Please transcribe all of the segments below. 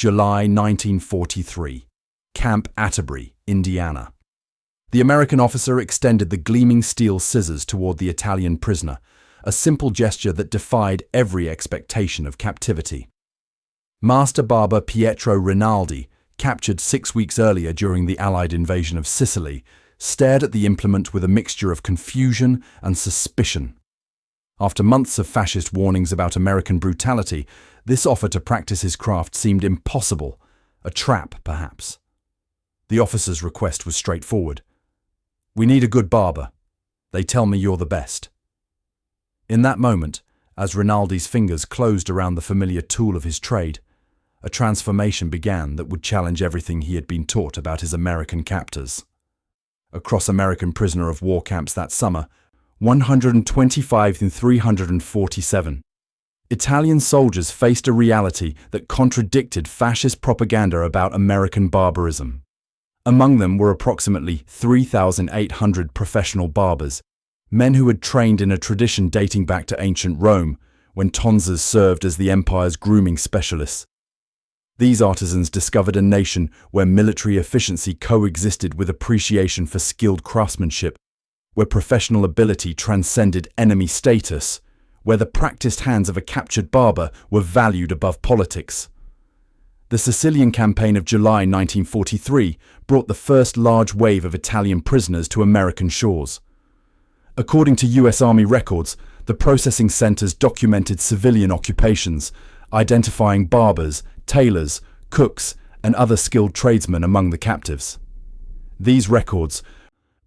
July 1943. Camp Atterbury, Indiana. The American officer extended the gleaming steel scissors toward the Italian prisoner, a simple gesture that defied every expectation of captivity. Master Barber Pietro Rinaldi, captured 6 weeks earlier during the Allied invasion of Sicily, stared at the implement with a mixture of confusion and suspicion. After months of fascist warnings about American brutality, this offer to practice his craft seemed impossible, a trap, perhaps. The officer's request was straightforward. "We need a good barber. They tell me you're the best." In that moment, as Rinaldi's fingers closed around the familiar tool of his trade, a transformation began that would challenge everything he had been taught about his American captors. Across American prisoner of war camps that summer, 125 and 347, Italian soldiers faced a reality that contradicted fascist propaganda about American barbarism. Among them were approximately 3,800 professional barbers, men who had trained in a tradition dating back to ancient Rome, when tonsors served as the empire's grooming specialists. These artisans discovered a nation where military efficiency coexisted with appreciation for skilled craftsmanship, where professional ability transcended enemy status, where the practiced hands of a captured barber were valued above politics. The Sicilian campaign of July 1943 brought the first large wave of Italian prisoners to American shores. According to U.S. Army records, the processing centers documented civilian occupations, identifying barbers, tailors, cooks, and other skilled tradesmen among the captives. These records,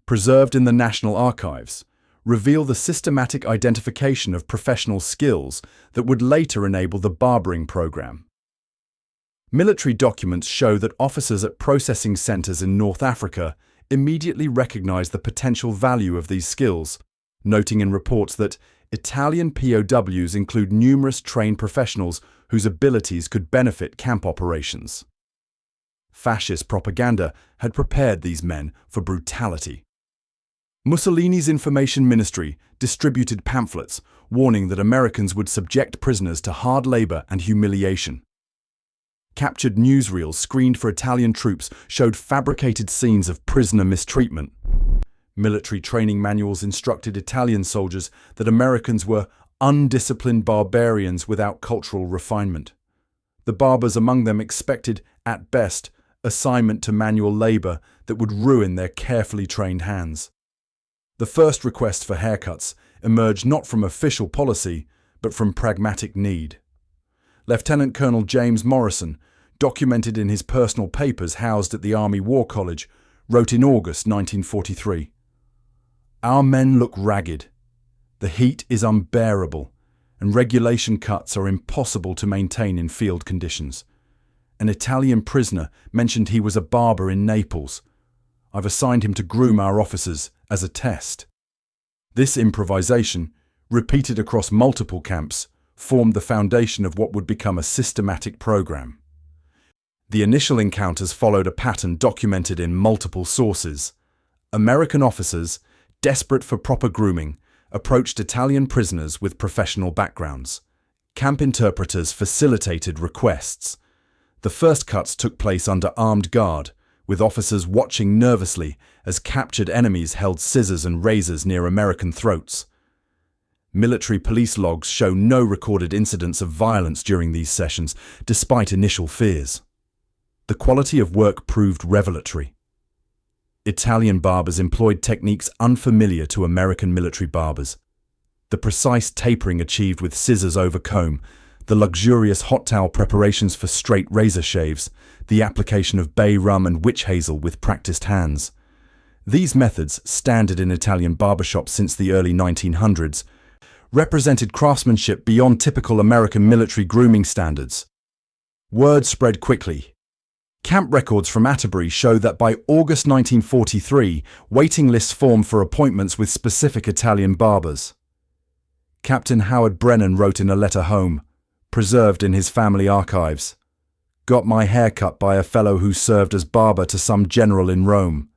preserved in the National Archives, reveal the systematic identification of professional skills that would later enable the barbering program. Military documents show that officers at processing centers in North Africa immediately recognized the potential value of these skills, noting in reports that Italian POWs include numerous trained professionals whose abilities could benefit camp operations. Fascist propaganda had prepared these men for brutality. Mussolini's information ministry distributed pamphlets warning that Americans would subject prisoners to hard labor and humiliation. Captured newsreels screened for Italian troops showed fabricated scenes of prisoner mistreatment. Military training manuals instructed Italian soldiers that Americans were undisciplined barbarians without cultural refinement. The barbers among them expected, at best, assignment to manual labor that would ruin their carefully trained hands. The first requests for haircuts emerged not from official policy, but from pragmatic need. Lieutenant Colonel James Morrison, documented in his personal papers housed at the Army War College, wrote in August 1943, "Our men look ragged. The heat is unbearable, and regulation cuts are impossible to maintain in field conditions. An Italian prisoner mentioned he was a barber in Naples. I've assigned him to groom our officers as a test." This improvisation, repeated across multiple camps, formed the foundation of what would become a systematic program. The initial encounters followed a pattern documented in multiple sources. American officers, desperate for proper grooming, approached Italian prisoners with professional backgrounds. Camp interpreters facilitated requests. The first cuts took place under armed guard, with officers watching nervously as captured enemies held scissors and razors near American throats. Military police logs show no recorded incidents of violence during these sessions, despite initial fears. The quality of work proved revelatory. Italian barbers employed techniques unfamiliar to American military barbers. The precise tapering achieved with scissors over comb, the luxurious hot towel preparations for straight razor shaves, the application of bay rum and witch hazel with practiced hands. These methods, standard in Italian barbershops since the early 1900s, represented craftsmanship beyond typical American military grooming standards. Word spread quickly. Camp records from Atterbury show that by August 1943, waiting lists formed for appointments with specific Italian barbers. Captain Howard Brennan wrote in a letter home, preserved in his family archives, "Got my hair cut by a fellow who served as barber to some general in Rome.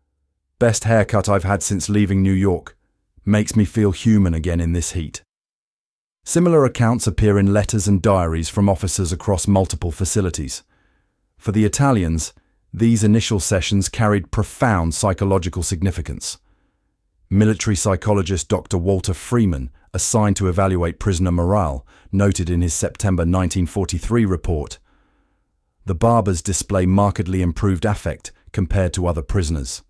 Best haircut I've had since leaving New York. Makes me feel human again in this heat." Similar accounts appear in letters and diaries from officers across multiple facilities. For the Italians, these initial sessions carried profound psychological significance. Military psychologist Dr. Walter Freeman, assigned to evaluate prisoner morale, noted in his September 1943 report, "The Barbers display markedly improved affect compared to other prisoners.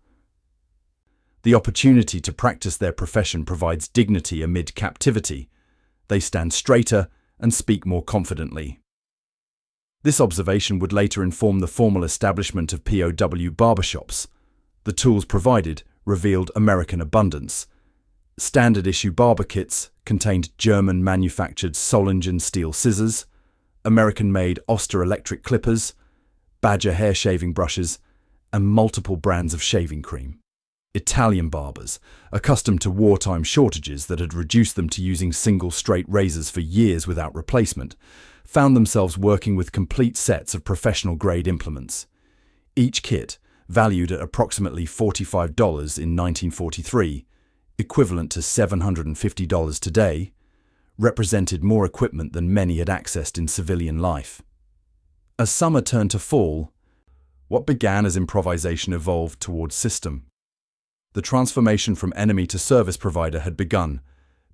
The opportunity to practice their profession provides dignity amid captivity. They stand straighter and speak more confidently." This observation would later inform the formal establishment of POW barbershops. The tools provided revealed American abundance. Standard-issue barber kits contained German-manufactured Solingen steel scissors, American-made Oster electric clippers, Badger hair shaving brushes, and multiple brands of shaving cream. Italian barbers, accustomed to wartime shortages that had reduced them to using single straight razors for years without replacement, found themselves working with complete sets of professional-grade implements. Each kit, valued at approximately $45 in 1943, equivalent to $750 today, represented more equipment than many had accessed in civilian life. As summer turned to fall, what began as improvisation evolved towards system. The transformation from enemy to service provider had begun,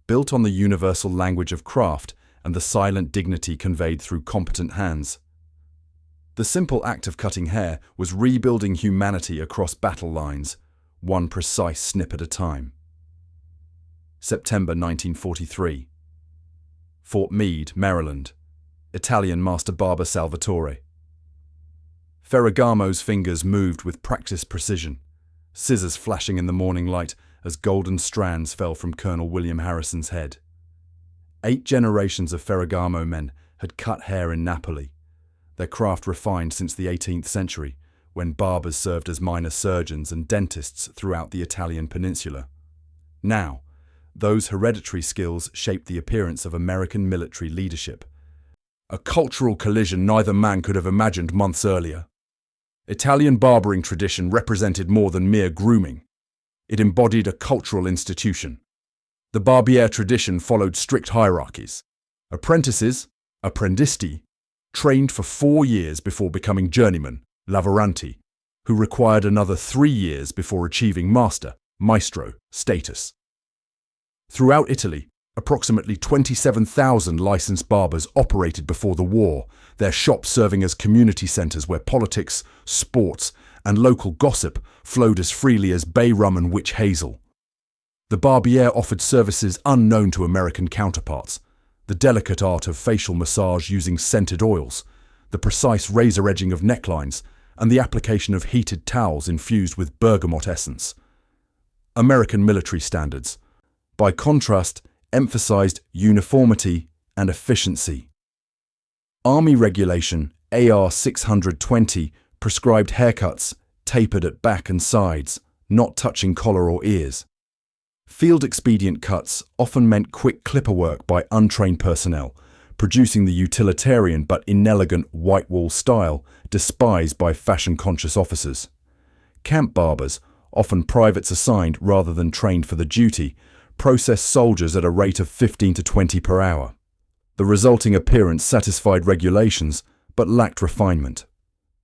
built on the universal language of craft and the silent dignity conveyed through competent hands. The simple act of cutting hair was rebuilding humanity across battle lines, one precise snip at a time. September 1943. Fort Meade, Maryland. Italian master barber Salvatore. Ferragamo's fingers moved with practiced precision, scissors flashing in the morning light as golden strands fell from Colonel William Harrison's head. 8 generations of Ferragamo men had cut hair in Napoli, their craft refined since the 18th century, when barbers served as minor surgeons and dentists throughout the Italian peninsula. Now, those hereditary skills shaped the appearance of American military leadership. A cultural collision neither man could have imagined months earlier. Italian barbering tradition represented more than mere grooming. It embodied a cultural institution. The barbiere tradition followed strict hierarchies. Apprentices, apprendisti, trained for 4 years before becoming journeymen, lavoranti, who required another 3 years before achieving master, maestro, status. Throughout Italy, approximately 27,000 licensed barbers operated before the war, their shops serving as community centers where politics, sports, and local gossip flowed as freely as bay rum and witch hazel. The barbiere offered services unknown to American counterparts: the delicate art of facial massage using scented oils, the precise razor edging of necklines, and the application of heated towels infused with bergamot essence. American military standards, by contrast, emphasized uniformity and efficiency. Army Regulation AR 620 prescribed haircuts tapered at back and sides, not touching collar or ears. Field expedient cuts often meant quick clipper work by untrained personnel, producing the utilitarian but inelegant white wall style despised by fashion-conscious officers. Camp barbers, often privates assigned rather than trained for the duty, processed soldiers at a rate of 15 to 20 per hour. The resulting appearance satisfied regulations but lacked refinement.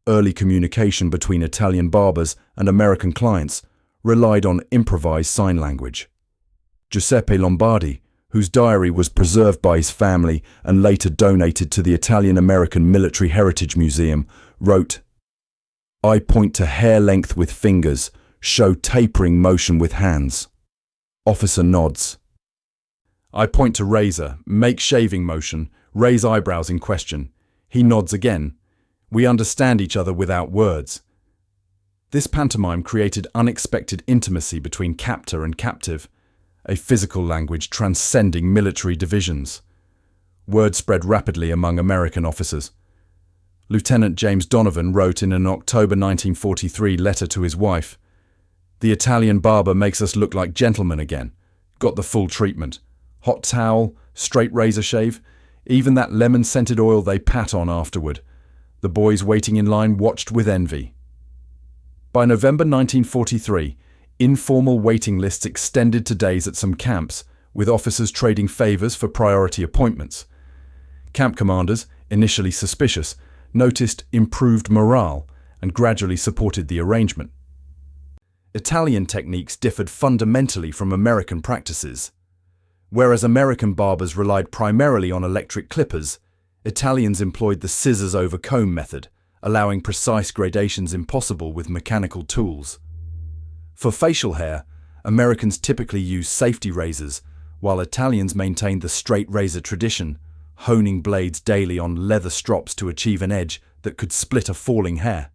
Early communication between Italian barbers and American clients relied on improvised sign language. Giuseppe Lombardi, whose diary was preserved by his family and later donated to the Italian-American Military Heritage Museum, wrote, "I point to hair length with fingers, show tapering motion with hands. Officer nods. I point to razor, make shaving motion, raise eyebrows in question. He nods again. We understand each other without words." This pantomime created unexpected intimacy between captor and captive, a physical language transcending military divisions. Word spread rapidly among American officers. Lieutenant James Donovan wrote in an October 1943 letter to his wife, "The Italian barber makes us look like gentlemen again. Got the full treatment. Hot towel, straight razor shave, even that lemon-scented oil they pat on afterward. The boys waiting in line watched with envy." By November 1943, informal waiting lists extended to days at some camps, with officers trading favors for priority appointments. Camp commanders, initially suspicious, noticed improved morale and gradually supported the arrangement. Italian techniques differed fundamentally from American practices. Whereas American barbers relied primarily on electric clippers, Italians employed the scissors over comb method, allowing precise gradations impossible with mechanical tools. For facial hair, Americans typically use safety razors, while Italians maintained the straight razor tradition, honing blades daily on leather strops to achieve an edge that could split a falling hair.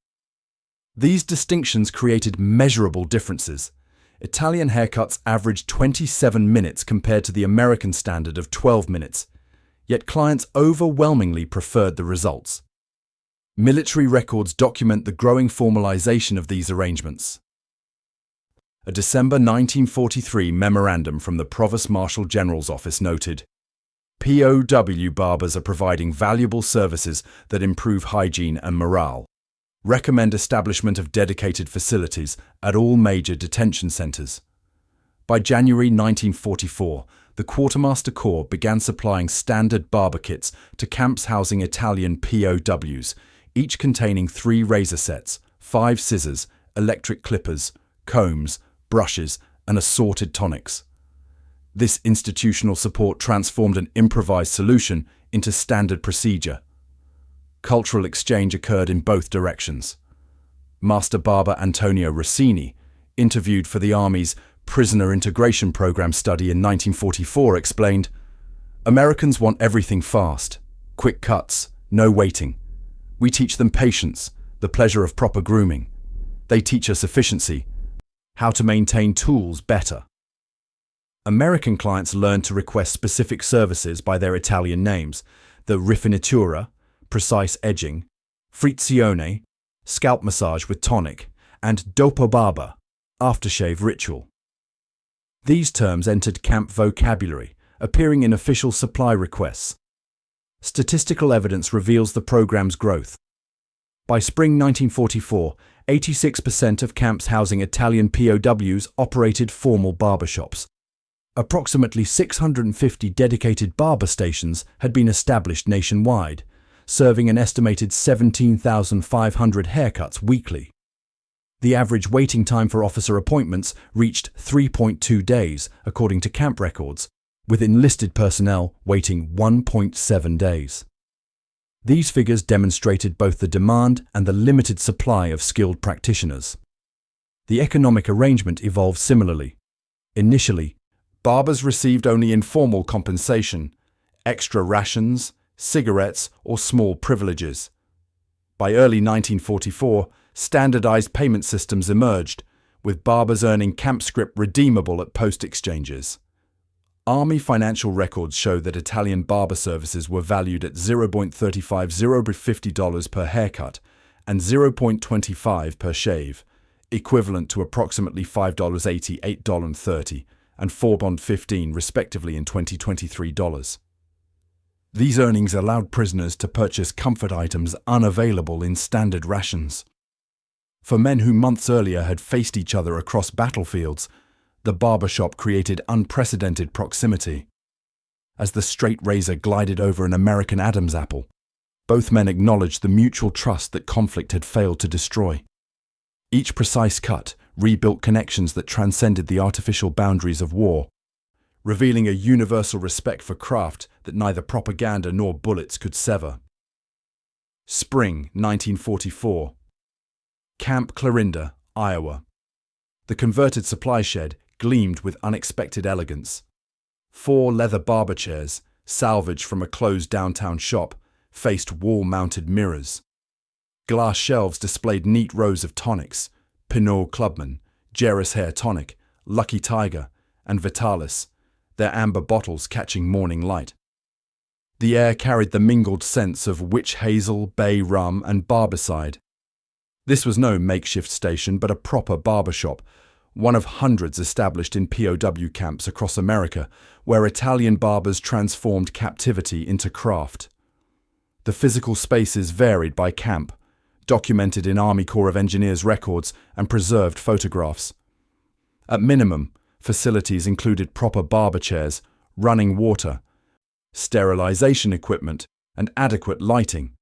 These distinctions created measurable differences. Italian haircuts averaged 27 minutes compared to the American standard of 12 minutes, yet clients overwhelmingly preferred the results. Military records document the growing formalization of these arrangements. A December 1943 memorandum from the Provost Marshal General's Office noted, "POW barbers are providing valuable services that improve hygiene and morale. Recommend establishment of dedicated facilities at all major detention centers." By January 1944, the Quartermaster Corps began supplying standard barber kits to camps housing Italian POWs, each containing 3 razor sets, 5 scissors, electric clippers, combs, brushes, and assorted tonics. This institutional support transformed an improvised solution into standard procedure. Cultural exchange occurred in both directions. Master Barber Antonio Rossini, interviewed for the Army's Prisoner Integration Program study in 1944, explained, "Americans want everything fast, quick cuts, no waiting. We teach them patience, the pleasure of proper grooming. They teach us efficiency, how to maintain tools better." American clients learned to request specific services by their Italian names: the rifinitura, precise edging, frizione, scalp massage with tonic, and dopo barba, aftershave ritual. These terms entered camp vocabulary, appearing in official supply requests. Statistical evidence reveals the program's growth. By spring 1944, 86% of camps housing Italian POWs operated formal barbershops. Approximately 650 dedicated barber stations had been established nationwide, serving an estimated 17,500 haircuts weekly. The average waiting time for officer appointments reached 3.2 days, according to camp records, with enlisted personnel waiting 1.7 days. These figures demonstrated both the demand and the limited supply of skilled practitioners. The economic arrangement evolved similarly. Initially, barbers received only informal compensation, extra rations, cigarettes, or small privileges. By early 1944, standardized payment systems emerged, with barbers earning camp scrip redeemable at post exchanges. Army financial records show that Italian barber services were valued at $0.35 per haircut and $0.25 per shave, equivalent to approximately $5.80, $8.30, and $4.15 respectively in 2023 dollars. These earnings allowed prisoners to purchase comfort items unavailable in standard rations. For men who months earlier had faced each other across battlefields, the barbershop created unprecedented proximity. As the straight razor glided over an American Adam's apple, both men acknowledged the mutual trust that conflict had failed to destroy. Each precise cut rebuilt connections that transcended the artificial boundaries of war, revealing a universal respect for craft that neither propaganda nor bullets could sever. Spring 1944. Camp Clarinda, Iowa. The converted supply shed gleamed with unexpected elegance. 4 leather barber chairs, salvaged from a closed downtown shop, faced wall-mounted mirrors. Glass shelves displayed neat rows of tonics: Pinot Clubman, Jerris Hair Tonic, Lucky Tiger, and Vitalis, their amber bottles catching morning light. The air carried the mingled scents of witch hazel, bay rum, and barbicide. This was no makeshift station, but a proper barbershop, one of hundreds established in POW camps across America, where Italian barbers transformed captivity into craft. The physical spaces varied by camp, documented in Army Corps of Engineers records and preserved photographs. At minimum, facilities included proper barber chairs, running water, sterilization equipment, and adequate lighting.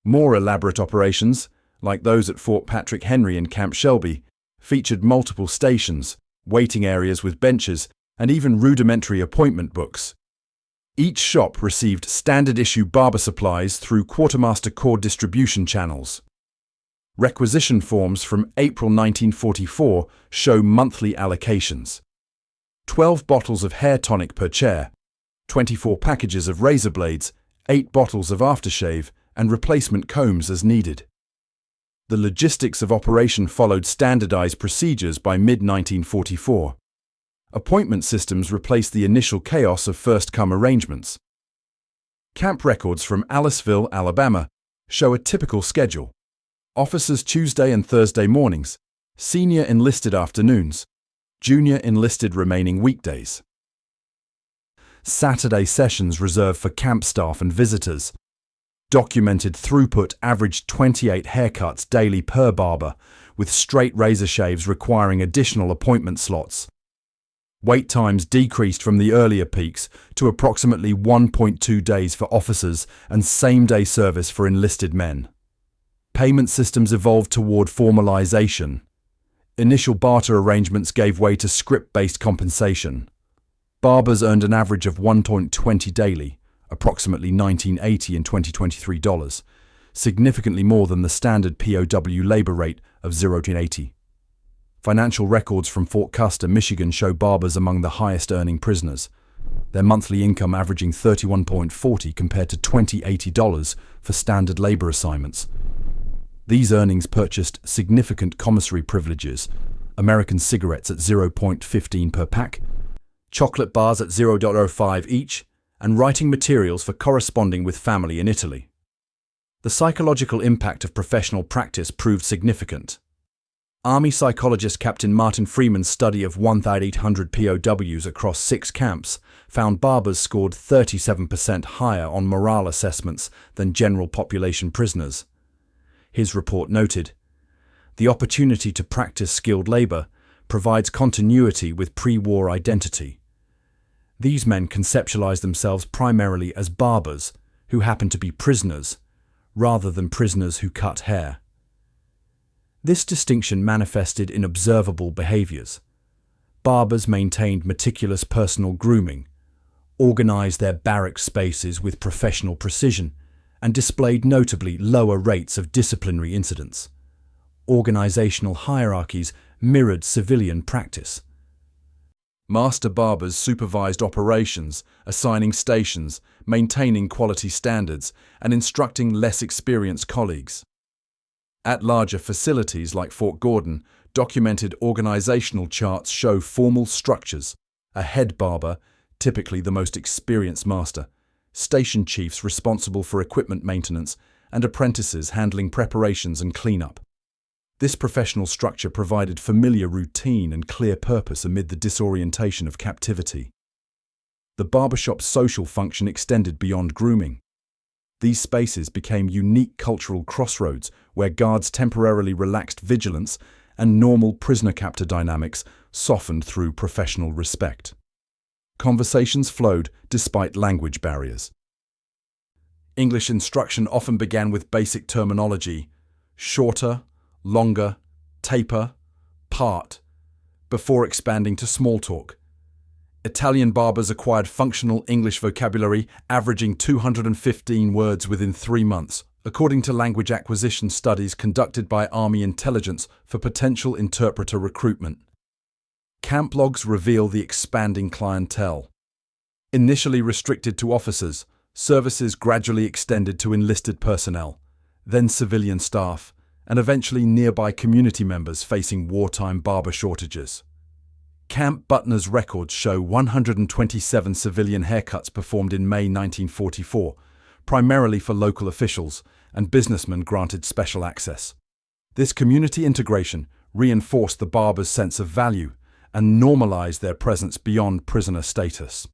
More elaborate operations, like those at Fort Patrick Henry and Camp Shelby, featured multiple stations, waiting areas with benches, and even rudimentary appointment books. Each shop received standard-issue barber supplies through quartermaster cord distribution channels. Requisition forms from April 1944 show monthly allocations. 12 bottles of hair tonic per chair, 24 packages of razor blades, 8 bottles of aftershave, and replacement combs as needed. The logistics of operation followed standardized procedures by mid-1944. Appointment systems replaced the initial chaos of first-come arrangements. Camp records from Aliceville, Alabama, show a typical schedule. Officers Tuesday and Thursday mornings, senior enlisted afternoons, junior enlisted remaining weekdays. Saturday sessions reserved for camp staff and visitors. Documented throughput averaged 28 haircuts daily per barber, with straight razor shaves requiring additional appointment slots. Wait times decreased from the earlier peaks to approximately 1.2 days for officers and same-day service for enlisted men. Payment systems evolved toward formalization. Initial barter arrangements gave way to script-based compensation. Barbers earned an average of $1.20 daily, approximately $19.80 in 2023 dollars, significantly more than the standard POW labor rate of $0.80. Financial records from Fort Custer, Michigan show barbers among the highest-earning prisoners, their monthly income averaging $31.40 compared to $20.80 for standard labor assignments. These earnings purchased significant commissary privileges, American cigarettes at $0.15 per pack, chocolate bars at $0.05 each, and writing materials for corresponding with family in Italy. The psychological impact of professional practice proved significant. Army psychologist Captain Martin Freeman's study of 1,800 POWs across 6 camps found barbers scored 37% higher on morale assessments than general population prisoners. His report noted, "The opportunity to practice skilled labor provides continuity with pre-war identity. These men conceptualize themselves primarily as barbers who happen to be prisoners, rather than prisoners who cut hair." This distinction manifested in observable behaviors. Barbers maintained meticulous personal grooming, organized their barrack spaces with professional precision, and displayed notably lower rates of disciplinary incidents. Organizational hierarchies mirrored civilian practice. Master barbers supervised operations, assigning stations, maintaining quality standards, and instructing less experienced colleagues. At larger facilities like Fort Gordon, documented organizational charts show formal structures: a head barber, typically the most experienced master, station chiefs responsible for equipment maintenance, and apprentices handling preparations and cleanup. This professional structure provided familiar routine and clear purpose amid the disorientation of captivity. The barbershop's social function extended beyond grooming. These spaces became unique cultural crossroads where guards temporarily relaxed vigilance and normal prisoner-captor dynamics softened through professional respect. Conversations flowed despite language barriers. English instruction often began with basic terminology: shorter, longer, taper, part, before expanding to small talk. Italian barbers acquired functional English vocabulary, averaging 215 words within 3 months, according to language acquisition studies conducted by Army intelligence for potential interpreter recruitment. Camp logs reveal the expanding clientele. Initially restricted to officers, services gradually extended to enlisted personnel, then civilian staff, and eventually nearby community members facing wartime barber shortages. Camp Butner's records show 127 civilian haircuts performed in May 1944, primarily for local officials, and businessmen granted special access. This community integration reinforced the barbers' sense of value and normalized their presence beyond prisoner status.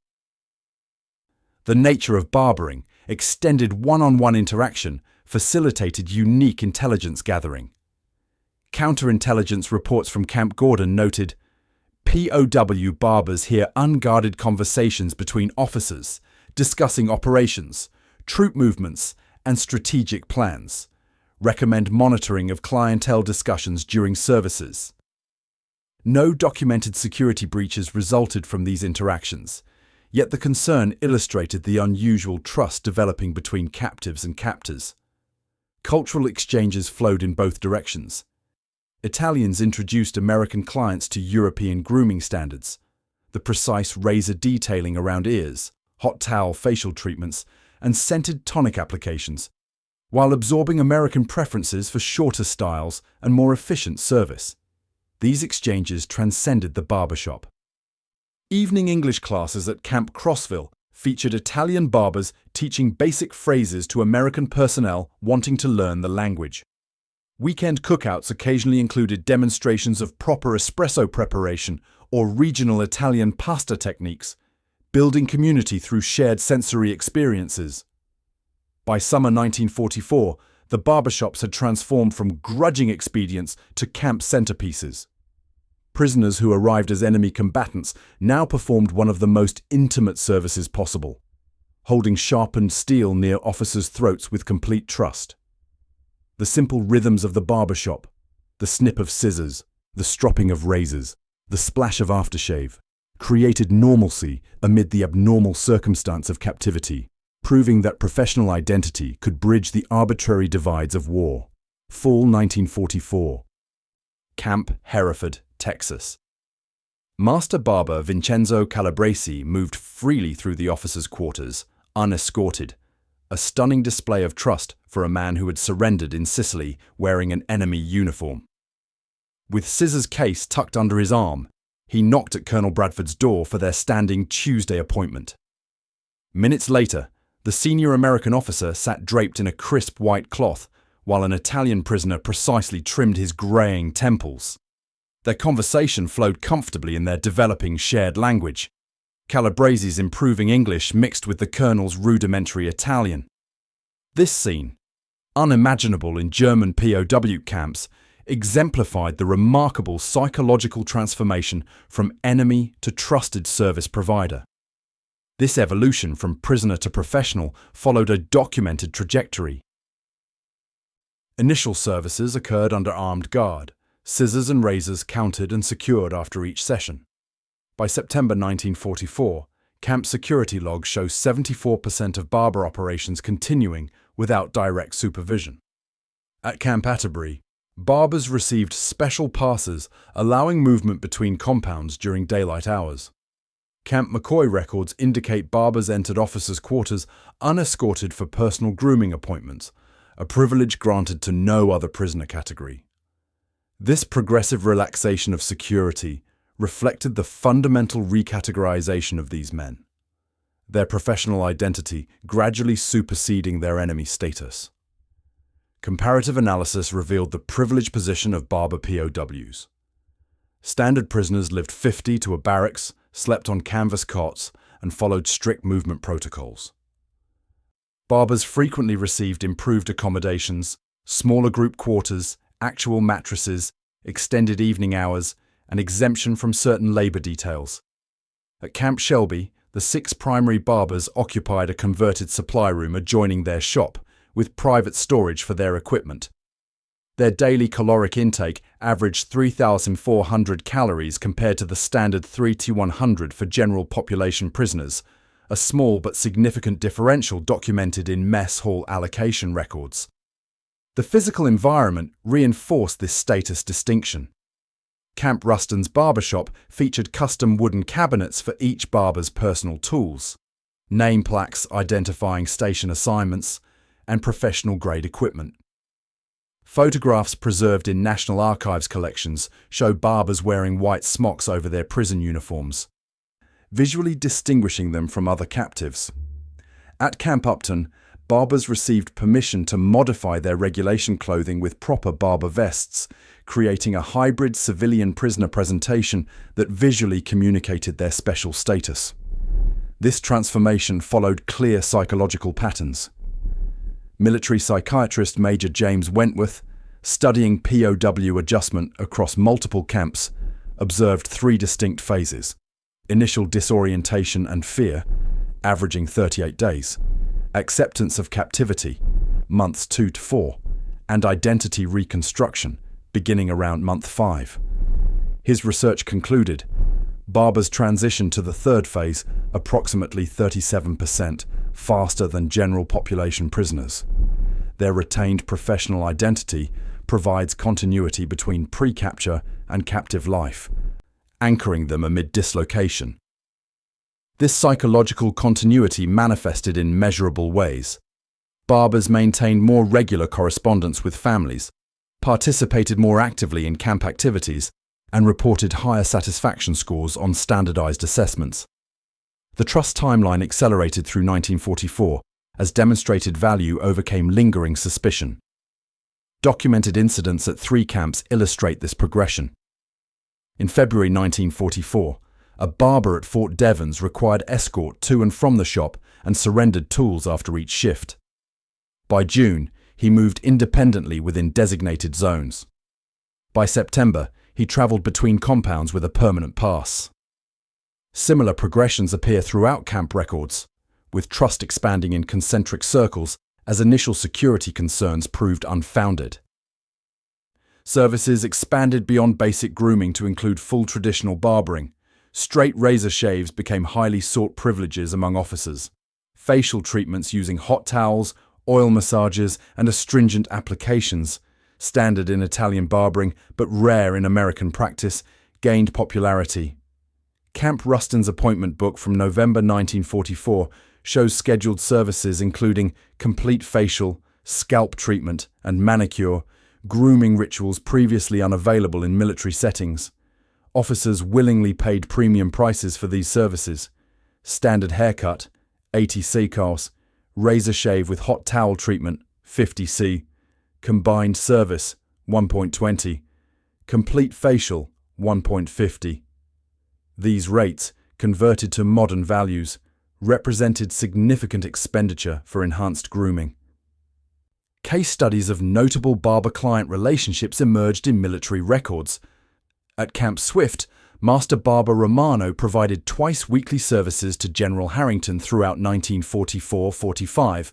The nature of barbering, extended one-on-one interaction, facilitated unique intelligence gathering. Counterintelligence reports from Camp Gordon noted, POW barbers hear unguarded conversations between officers, discussing operations, troop movements, and strategic plans. Recommend monitoring of clientele discussions during services. No documented security breaches resulted from these interactions, yet the concern illustrated the unusual trust developing between captives and captors. Cultural exchanges flowed in both directions. Italians introduced American clients to European grooming standards, the precise razor detailing around ears, hot towel facial treatments, and scented tonic applications, while absorbing American preferences for shorter styles and more efficient service. These exchanges transcended the barbershop. Evening English classes at Camp Crossville featured Italian barbers teaching basic phrases to American personnel wanting to learn the language. Weekend cookouts occasionally included demonstrations of proper espresso preparation or regional Italian pasta techniques, building community through shared sensory experiences. By summer 1944, the barbershops had transformed from grudging expedients to camp centerpieces. Prisoners who arrived as enemy combatants now performed one of the most intimate services possible, holding sharpened steel near officers' throats with complete trust. The simple rhythms of the barbershop, the snip of scissors, the stropping of razors, the splash of aftershave, created normalcy amid the abnormal circumstance of captivity, proving that professional identity could bridge the arbitrary divides of war. Fall 1944. Camp Hereford, Texas. Master barber Vincenzo Calabresi moved freely through the officers' quarters, unescorted, a stunning display of trust for a man who had surrendered in Sicily wearing an enemy uniform. With scissors case tucked under his arm, he knocked at Colonel Bradford's door for their standing Tuesday appointment. Minutes later, the senior American officer sat draped in a crisp white cloth, while an Italian prisoner precisely trimmed his graying temples. Their conversation flowed comfortably in their developing shared language, Calabresi's improving English mixed with the colonel's rudimentary Italian. This scene, unimaginable in German POW camps, exemplified the remarkable psychological transformation from enemy to trusted service provider. This evolution from prisoner to professional followed a documented trajectory. Initial services occurred under armed guard, scissors and razors counted and secured after each session. By September 1944, camp security logs show 74% of barber operations continuing without direct supervision. At Camp Atterbury, barbers received special passes allowing movement between compounds during daylight hours. Camp McCoy records indicate barbers entered officers' quarters unescorted for personal grooming appointments, a privilege granted to no other prisoner category. This progressive relaxation of security reflected the fundamental recategorization of these men, their professional identity gradually superseding their enemy status. Comparative analysis revealed the privileged position of barber POWs. Standard prisoners lived 50 to a barracks, slept on canvas cots, and followed strict movement protocols. Barbers frequently received improved accommodations, smaller group quarters, actual mattresses, extended evening hours, and exemption from certain labor details. At Camp Shelby, the 6 primary barbers occupied a converted supply room adjoining their shop, with private storage for their equipment. Their daily caloric intake averaged 3,400 calories compared to the standard 3,100 for general population prisoners, a small but significant differential documented in mess hall allocation records. The physical environment reinforced this status distinction. Camp Ruston's barbershop featured custom wooden cabinets for each barber's personal tools, name plaques identifying station assignments, and professional-grade equipment. Photographs preserved in National Archives collections show barbers wearing white smocks over their prison uniforms, visually distinguishing them from other captives. At Camp Upton, barbers received permission to modify their regulation clothing with proper barber vests, creating a hybrid civilian prisoner presentation that visually communicated their special status. This transformation followed clear psychological patterns. Military psychiatrist Major James Wentworth, studying POW adjustment across multiple camps, observed 3 distinct phases: initial disorientation and fear, averaging 38 days, acceptance of captivity, months 2 to 4, and identity reconstruction, beginning around month 5. His research concluded, barbers transition to the third phase approximately 37% faster than general population prisoners. Their retained professional identity provides continuity between pre-capture and captive life, anchoring them amid dislocation. This psychological continuity manifested in measurable ways. Barbers maintained more regular correspondence with families, participated more actively in camp activities, and reported higher satisfaction scores on standardized assessments. The trust timeline accelerated through 1944 as demonstrated value overcame lingering suspicion. Documented incidents at 3 camps illustrate this progression. In February 1944, a barber at Fort Devens required escort to and from the shop and surrendered tools after each shift. By June, he moved independently within designated zones. By September, he traveled between compounds with a permanent pass. Similar progressions appear throughout camp records, with trust expanding in concentric circles as initial security concerns proved unfounded. Services expanded beyond basic grooming to include full traditional barbering. Straight razor shaves became highly sought privileges among officers. Facial treatments using hot towels, oil massages, and astringent applications, standard in Italian barbering but rare in American practice, gained popularity. Camp Ruston's appointment book from November 1944 shows scheduled services including complete facial, scalp treatment, and manicure, grooming rituals previously unavailable in military settings. Officers willingly paid premium prices for these services. Standard haircut, 80 sequels, razor shave with hot towel treatment, 50 C, combined service, 1.20, complete facial, 1.50. These rates, converted to modern values, represented significant expenditure for enhanced grooming. Case studies of notable barber-client relationships emerged in military records. At Camp Swift, Master Barber Romano provided twice-weekly services to General Harrington throughout 1944-45,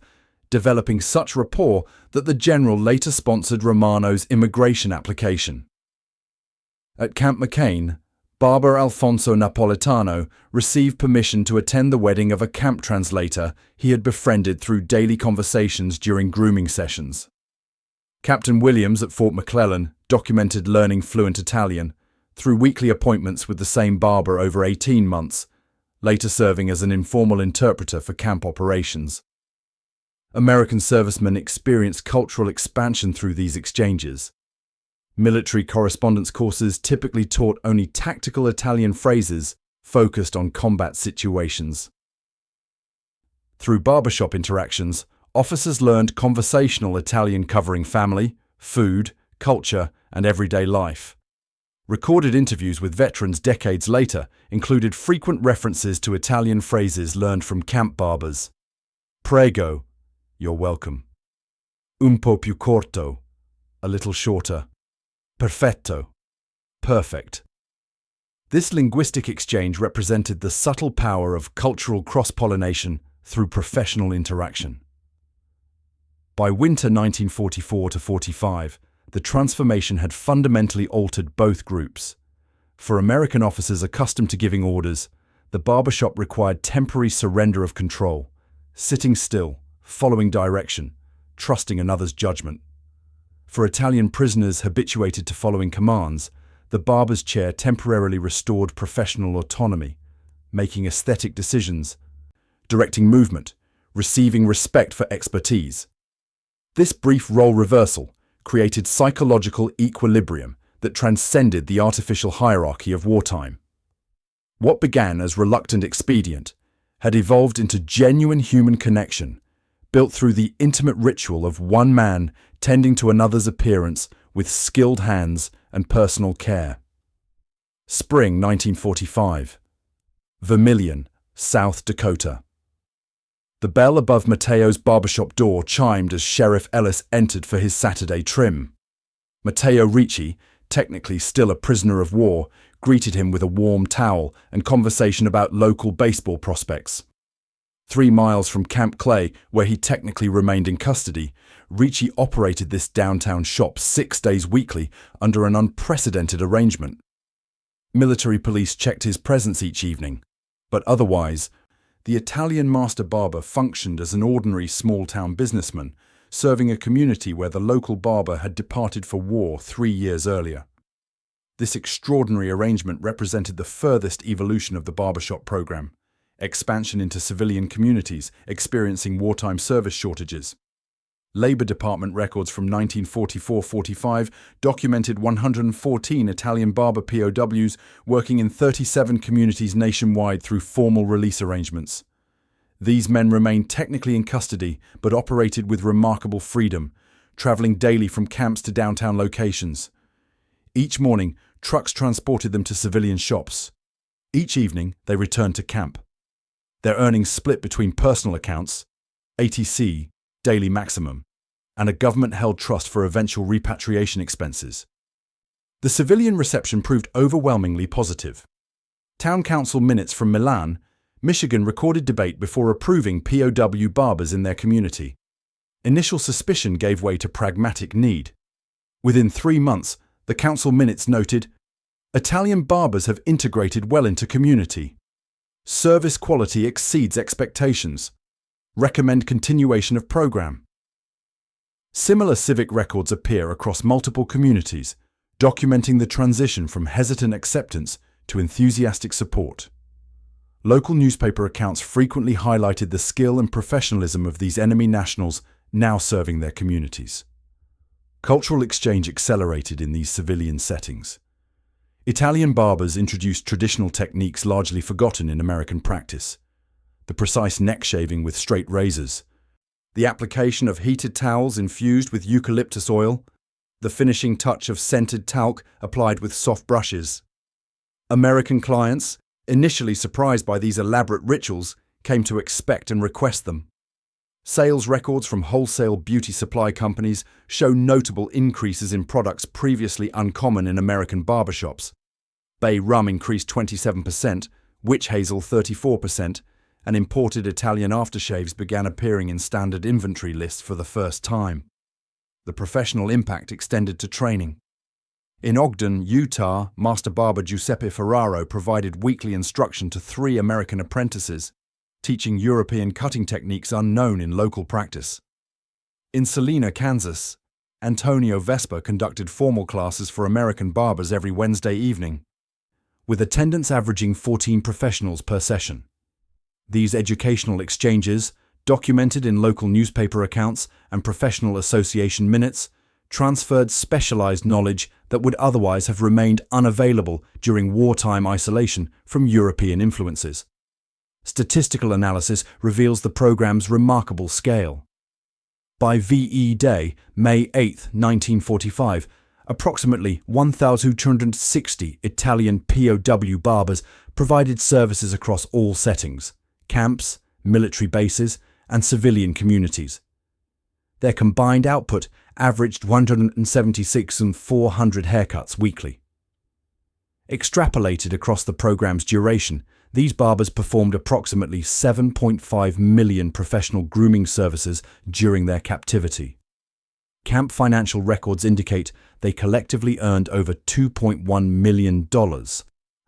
developing such rapport that the general later sponsored Romano's immigration application. At Camp McCain, Barber Alfonso Napolitano received permission to attend the wedding of a camp translator he had befriended through daily conversations during grooming sessions. Captain Williams at Fort McClellan documented learning fluent Italian through weekly appointments with the same barber over 18 months, later serving as an informal interpreter for camp operations. American servicemen experienced cultural expansion through these exchanges. Military correspondence courses typically taught only tactical Italian phrases focused on combat situations. Through barbershop interactions, officers learned conversational Italian covering family, food, culture, and everyday life. Recorded interviews with veterans decades later included frequent references to Italian phrases learned from camp barbers. Prego, you're welcome. Un po' più corto, a little shorter. Perfetto, perfect. This linguistic exchange represented the subtle power of cultural cross-pollination through professional interaction. By winter 1944-45, the transformation had fundamentally altered both groups. For American officers accustomed to giving orders, the barbershop required temporary surrender of control, sitting still, following direction, trusting another's judgment. For Italian prisoners habituated to following commands, the barber's chair temporarily restored professional autonomy, making aesthetic decisions, directing movement, receiving respect for expertise. This brief role reversal created psychological equilibrium that transcended the artificial hierarchy of wartime. What began as reluctant expedient had evolved into genuine human connection, built through the intimate ritual of one man tending to another's appearance with skilled hands and personal care. Spring 1945. Vermilion, South Dakota. The bell above Matteo's barbershop door chimed as Sheriff Ellis entered for his Saturday trim. Matteo Ricci, technically still a prisoner of war, greeted him with a warm towel and conversation about local baseball prospects. 3 miles from Camp Clay, where he technically remained in custody, Ricci operated this downtown shop 6 days weekly under an unprecedented arrangement. Military police checked his presence each evening, but otherwise, the Italian master barber functioned as an ordinary small-town businessman, serving a community where the local barber had departed for war 3 years earlier. This extraordinary arrangement represented the furthest evolution of the barbershop program, expansion into civilian communities experiencing wartime service shortages. Labor Department records from 1944-45 documented 114 Italian barber POWs working in 37 communities nationwide through formal release arrangements. These men remained technically in custody but operated with remarkable freedom, traveling daily from camps to downtown locations. Each morning, trucks transported them to civilian shops. Each evening, they returned to camp. Their earnings split between personal accounts, ATC, daily maximum, and a government-held trust for eventual repatriation expenses. The civilian reception proved overwhelmingly positive. Town council minutes from Milan, Michigan recorded debate before approving POW barbers in their community. Initial suspicion gave way to pragmatic need. Within 3 months, the council minutes noted, "Italian barbers have integrated well into community. Service quality exceeds expectations. Recommend continuation of program." Similar civic records appear across multiple communities, documenting the transition from hesitant acceptance to enthusiastic support. Local newspaper accounts frequently highlighted the skill and professionalism of these enemy nationals now serving their communities. Cultural exchange accelerated in these civilian settings. Italian barbers introduced traditional techniques largely forgotten in American practice. The precise neck shaving with straight razors, the application of heated towels infused with eucalyptus oil, the finishing touch of scented talc applied with soft brushes. American clients, initially surprised by these elaborate rituals, came to expect and request them. Sales records from wholesale beauty supply companies show notable increases in products previously uncommon in American barbershops. Bay rum increased 27%, witch hazel 34%, and imported Italian aftershaves began appearing in standard inventory lists for the first time. The professional impact extended to training. In Ogden, Utah, Master Barber Giuseppe Ferraro provided weekly instruction to 3 American apprentices, teaching European cutting techniques unknown in local practice. In Salina, Kansas, Antonio Vespa conducted formal classes for American barbers every Wednesday evening, with attendance averaging 14 professionals per session. These educational exchanges, documented in local newspaper accounts and professional association minutes, transferred specialized knowledge that would otherwise have remained unavailable during wartime isolation from European influences. Statistical analysis reveals the program's remarkable scale. By VE Day, May 8, 1945, approximately 1,260 Italian POW barbers provided services across all settings: camps, military bases, and civilian communities. Their combined output averaged 176,400 haircuts weekly. Extrapolated across the program's duration, these barbers performed approximately 7.5 million professional grooming services during their captivity. Camp financial records indicate they collectively earned over $2.1 million,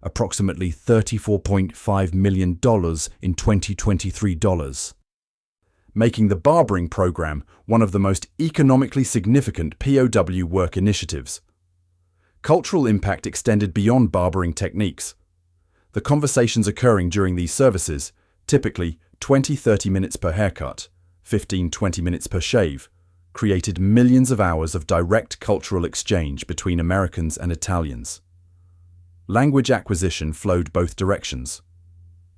approximately $34.5 million in 2023 dollars, making the barbering program one of the most economically significant POW work initiatives. Cultural impact extended beyond barbering techniques. The conversations occurring during these services, typically 20-30 minutes per haircut, 15-20 minutes per shave, created millions of hours of direct cultural exchange between Americans and Italians. Language acquisition flowed both directions.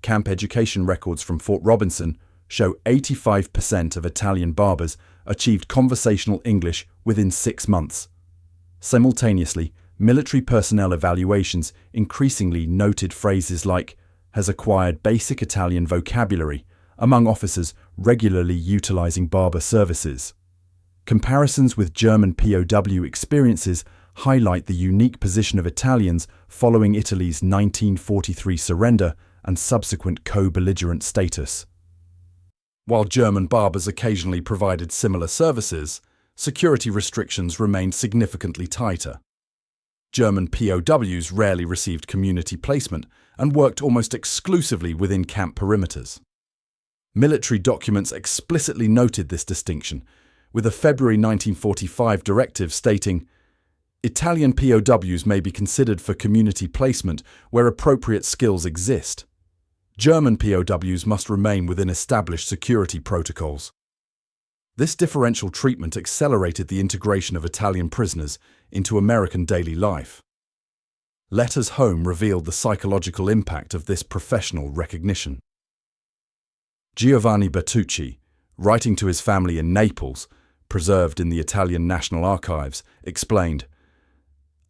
Camp education records from Fort Robinson show 85% of Italian barbers achieved conversational English within 6 months. Simultaneously, military personnel evaluations increasingly noted phrases like "has acquired basic Italian vocabulary" among officers regularly utilizing barber services. Comparisons with German POW experiences highlight the unique position of Italians following Italy's 1943 surrender and subsequent co-belligerent status. While German barbers occasionally provided similar services, security restrictions remained significantly tighter. German POWs rarely received community placement and worked almost exclusively within camp perimeters. Military documents explicitly noted this distinction, with a February 1945 directive stating, "Italian POWs may be considered for community placement where appropriate skills exist. German POWs must remain within established security protocols." This differential treatment accelerated the integration of Italian prisoners into American daily life. Letters home revealed the psychological impact of this professional recognition. Giovanni Bertucci, writing to his family in Naples, preserved in the Italian National Archives, explained,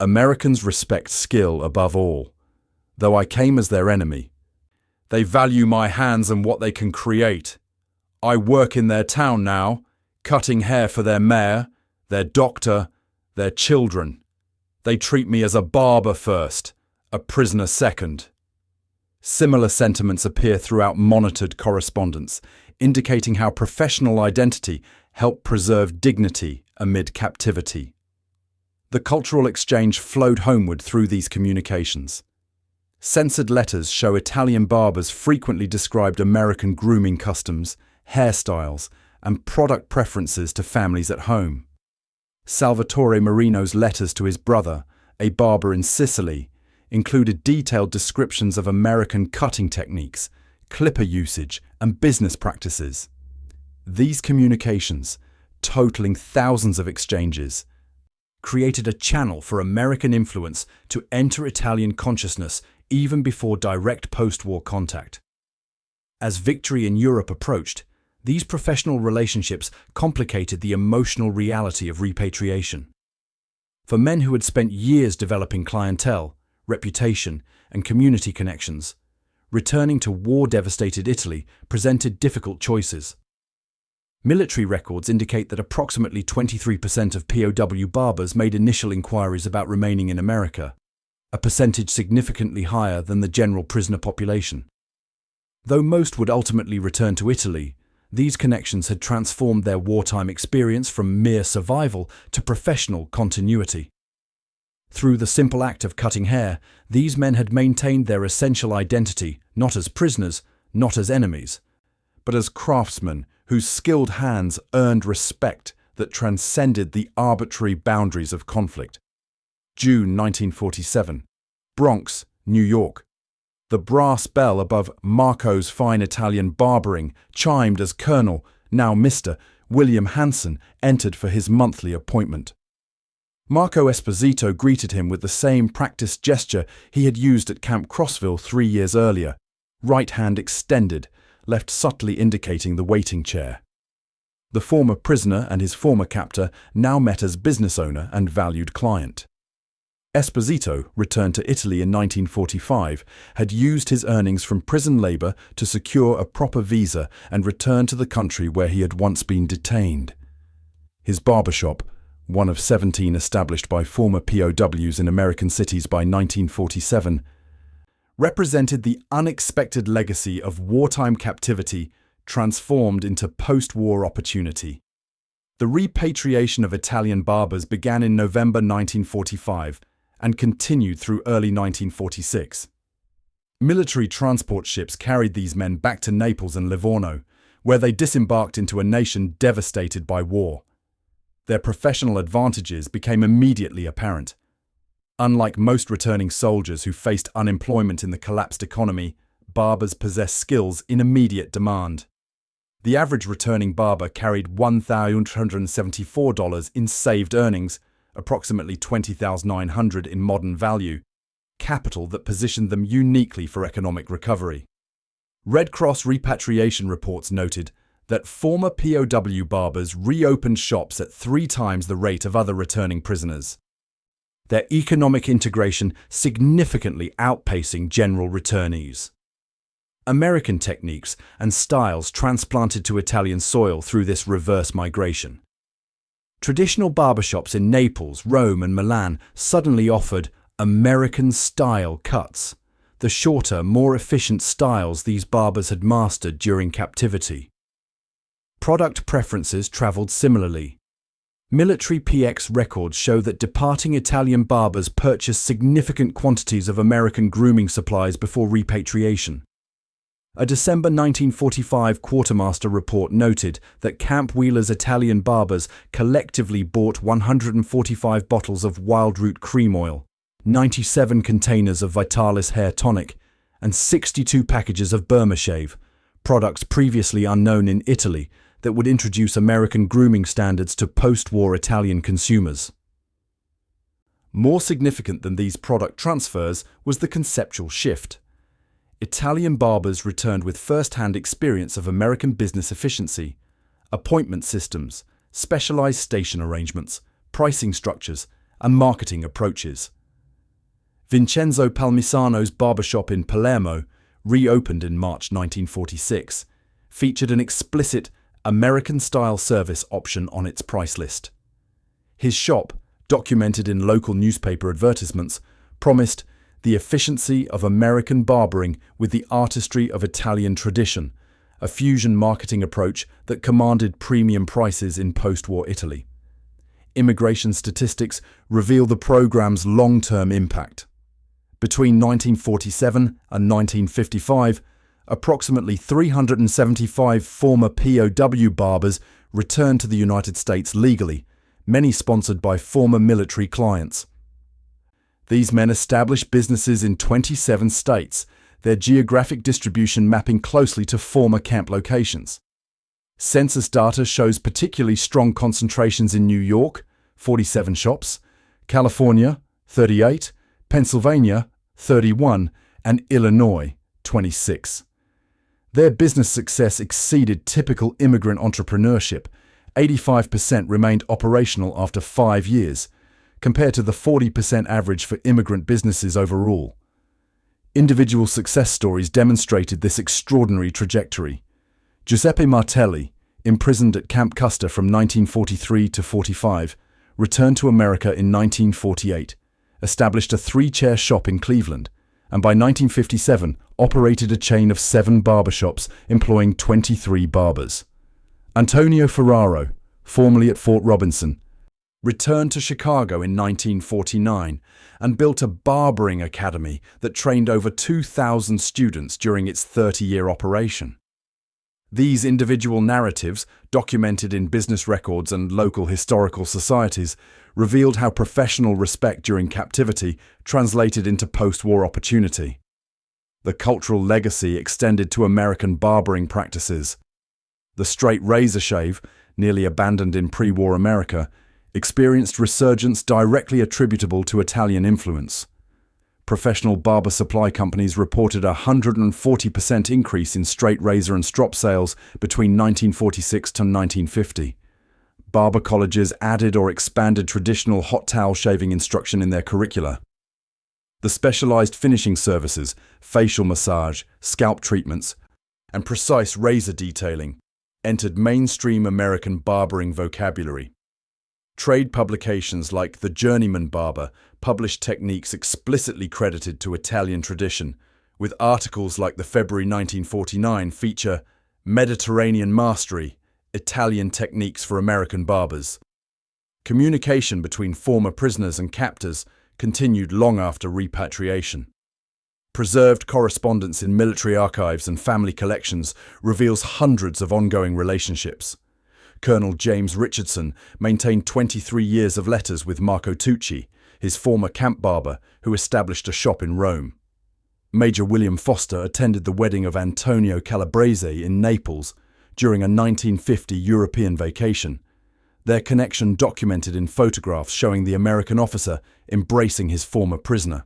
"Americans respect skill above all. Though I came as their enemy, they value my hands and what they can create. I work in their town now, cutting hair for their mayor, their doctor, their children. They treat me as a barber first, a prisoner second." Similar sentiments appear throughout monitored correspondence, indicating how professional identity helped preserve dignity amid captivity. The cultural exchange flowed homeward through these communications. Censored letters show Italian barbers frequently described American grooming customs, hairstyles, and product preferences to families at home. Salvatore Marino's letters to his brother, a barber in Sicily, included detailed descriptions of American cutting techniques, clipper usage, and business practices. These communications, totaling thousands of exchanges, created a channel for American influence to enter Italian consciousness even before direct post-war contact. As victory in Europe approached, these professional relationships complicated the emotional reality of repatriation. For men who had spent years developing clientele, reputation, and community connections, returning to war-devastated Italy presented difficult choices. Military records indicate that approximately 23% of POW barbers made initial inquiries about remaining in America, a percentage significantly higher than the general prisoner population. Though most would ultimately return to Italy, these connections had transformed their wartime experience from mere survival to professional continuity. Through the simple act of cutting hair, these men had maintained their essential identity not as prisoners, not as enemies, but as craftsmen whose skilled hands earned respect that transcended the arbitrary boundaries of conflict. June 1947, Bronx, New York. The brass bell above Marco's fine Italian barbering chimed as Colonel, now Mr. William Hanson, entered for his monthly appointment. Marco Esposito greeted him with the same practiced gesture he had used at Camp Crossville 3 years earlier, right hand extended, left subtly indicating the waiting chair. The former prisoner and his former captor now met as business owner and valued client. Esposito, returned to Italy in 1945, had used his earnings from prison labor to secure a proper visa and return to the country where he had once been detained. His barbershop, one of 17 established by former POWs in American cities by 1947, represented the unexpected legacy of wartime captivity transformed into post-war opportunity. The repatriation of Italian barbers began in November 1945 and continued through early 1946. Military transport ships carried these men back to Naples and Livorno, where they disembarked into a nation devastated by war. Their professional advantages became immediately apparent. Unlike most returning soldiers who faced unemployment in the collapsed economy, barbers possessed skills in immediate demand. The average returning barber carried $1,174 in saved earnings, approximately $20,900 in modern value, capital that positioned them uniquely for economic recovery. Red Cross repatriation reports noted that former POW barbers reopened shops at 3 times the rate of other returning prisoners, their economic integration significantly outpacing general returnees. American techniques and styles transplanted to Italian soil through this reverse migration. Traditional barbershops in Naples, Rome, and Milan suddenly offered American-style cuts, the shorter, more efficient styles these barbers had mastered during captivity. Product preferences traveled similarly. Military PX records show that departing Italian barbers purchased significant quantities of American grooming supplies before repatriation. A December 1945 quartermaster report noted that Camp Wheeler's Italian barbers collectively bought 145 bottles of wildroot cream oil, 97 containers of Vitalis hair tonic, and 62 packages of Burma Shave, products previously unknown in Italy that would introduce American grooming standards to post-war Italian consumers. More significant than these product transfers was the conceptual shift. Italian barbers returned with first-hand experience of American business efficiency, appointment systems, specialized station arrangements, pricing structures, and marketing approaches. Vincenzo Palmisano's barbershop in Palermo, reopened in March 1946, featured an explicit American-style service option on its price list. His shop, documented in local newspaper advertisements, promised the efficiency of American barbering with the artistry of Italian tradition, a fusion marketing approach that commanded premium prices in post-war Italy. Immigration statistics reveal the program's long-term impact. Between 1947 and 1955, approximately 375 former POW barbers returned to the United States legally, many sponsored by former military clients. These men established businesses in 27 states, their geographic distribution mapping closely to former camp locations. Census data shows particularly strong concentrations in New York, 47 shops, California, 38, Pennsylvania, 31, and Illinois, 26. Their business success exceeded typical immigrant entrepreneurship. 85% remained operational after 5 years, compared to the 40% average for immigrant businesses overall. Individual success stories demonstrated this extraordinary trajectory. Giuseppe Martelli, imprisoned at Camp Custer from 1943 to 45, returned to America in 1948, established a 3-chair shop in Cleveland, and by 1957 operated a chain of 7 barbershops employing 23 barbers. Antonio Ferraro, formerly at Fort Robinson, returned to Chicago in 1949 and built a barbering academy that trained over 2,000 students during its 30-year operation. These individual narratives, documented in business records and local historical societies, revealed how professional respect during captivity translated into post-war opportunity. The cultural legacy extended to American barbering practices. The straight razor shave, nearly abandoned in pre-war America, experienced resurgence directly attributable to Italian influence. Professional barber supply companies reported a 140% increase in straight razor and strop sales between 1946 to 1950. Barber colleges added or expanded traditional hot towel shaving instruction in their curricula. The specialized finishing services, facial massage, scalp treatments, and precise razor detailing entered mainstream American barbering vocabulary. Trade publications like The Journeyman Barber published techniques explicitly credited to Italian tradition, with articles like the February 1949 feature Mediterranean Mastery, Italian Techniques for American Barbers. Communication between former prisoners and captors continued long after repatriation. Preserved correspondence in military archives and family collections reveals hundreds of ongoing relationships. Colonel James Richardson maintained 23 years of letters with Marco Tucci, his former camp barber, who established a shop in Rome. Major William Foster attended the wedding of Antonio Calabrese in Naples during a 1950 European vacation, their connection documented in photographs showing the American officer embracing his former prisoner.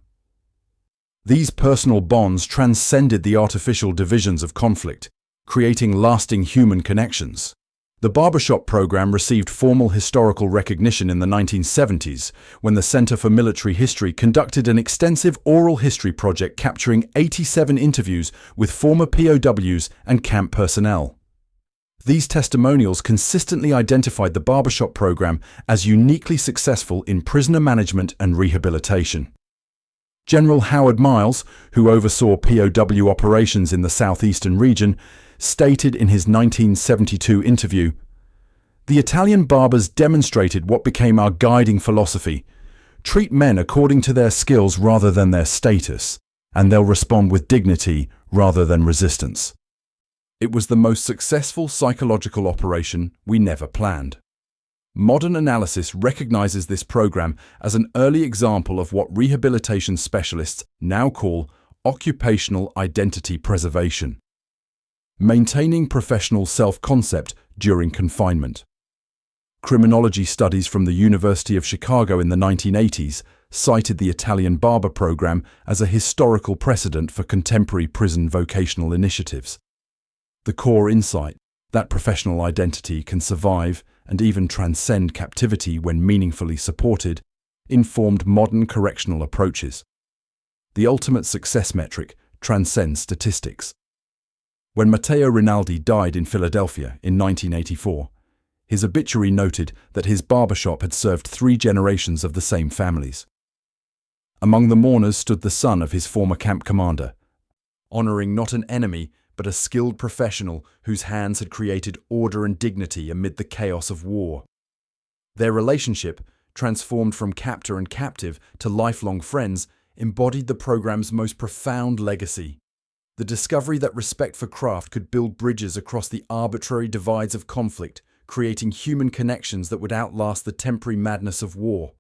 These personal bonds transcended the artificial divisions of conflict, creating lasting human connections. The barbershop program received formal historical recognition in the 1970s when the Center for Military History conducted an extensive oral history project capturing 87 interviews with former POWs and camp personnel. These testimonials consistently identified the barbershop program as uniquely successful in prisoner management and rehabilitation. General Howard Miles, who oversaw POW operations in the southeastern region, stated in his 1972 interview, "The Italian barbers demonstrated what became our guiding philosophy. Treat men according to their skills rather than their status, and they'll respond with dignity rather than resistance." It was the most successful psychological operation we never planned. Modern analysis recognizes this program as an early example of what rehabilitation specialists now call occupational identity preservation, maintaining professional self-concept during confinement. Criminology studies from the University of Chicago in the 1980s cited the Italian Barber program as a historical precedent for contemporary prison vocational initiatives. The core insight, that professional identity can survive and even transcend captivity when meaningfully supported, informed modern correctional approaches. The ultimate success metric transcends statistics. When Matteo Rinaldi died in Philadelphia in 1984, his obituary noted that his barbershop had served 3 generations of the same families. Among the mourners stood the son of his former camp commander, honoring not an enemy but a skilled professional whose hands had created order and dignity amid the chaos of war. Their relationship, transformed from captor and captive to lifelong friends, embodied the program's most profound legacy: the discovery that respect for craft could build bridges across the arbitrary divides of conflict, creating human connections that would outlast the temporary madness of war.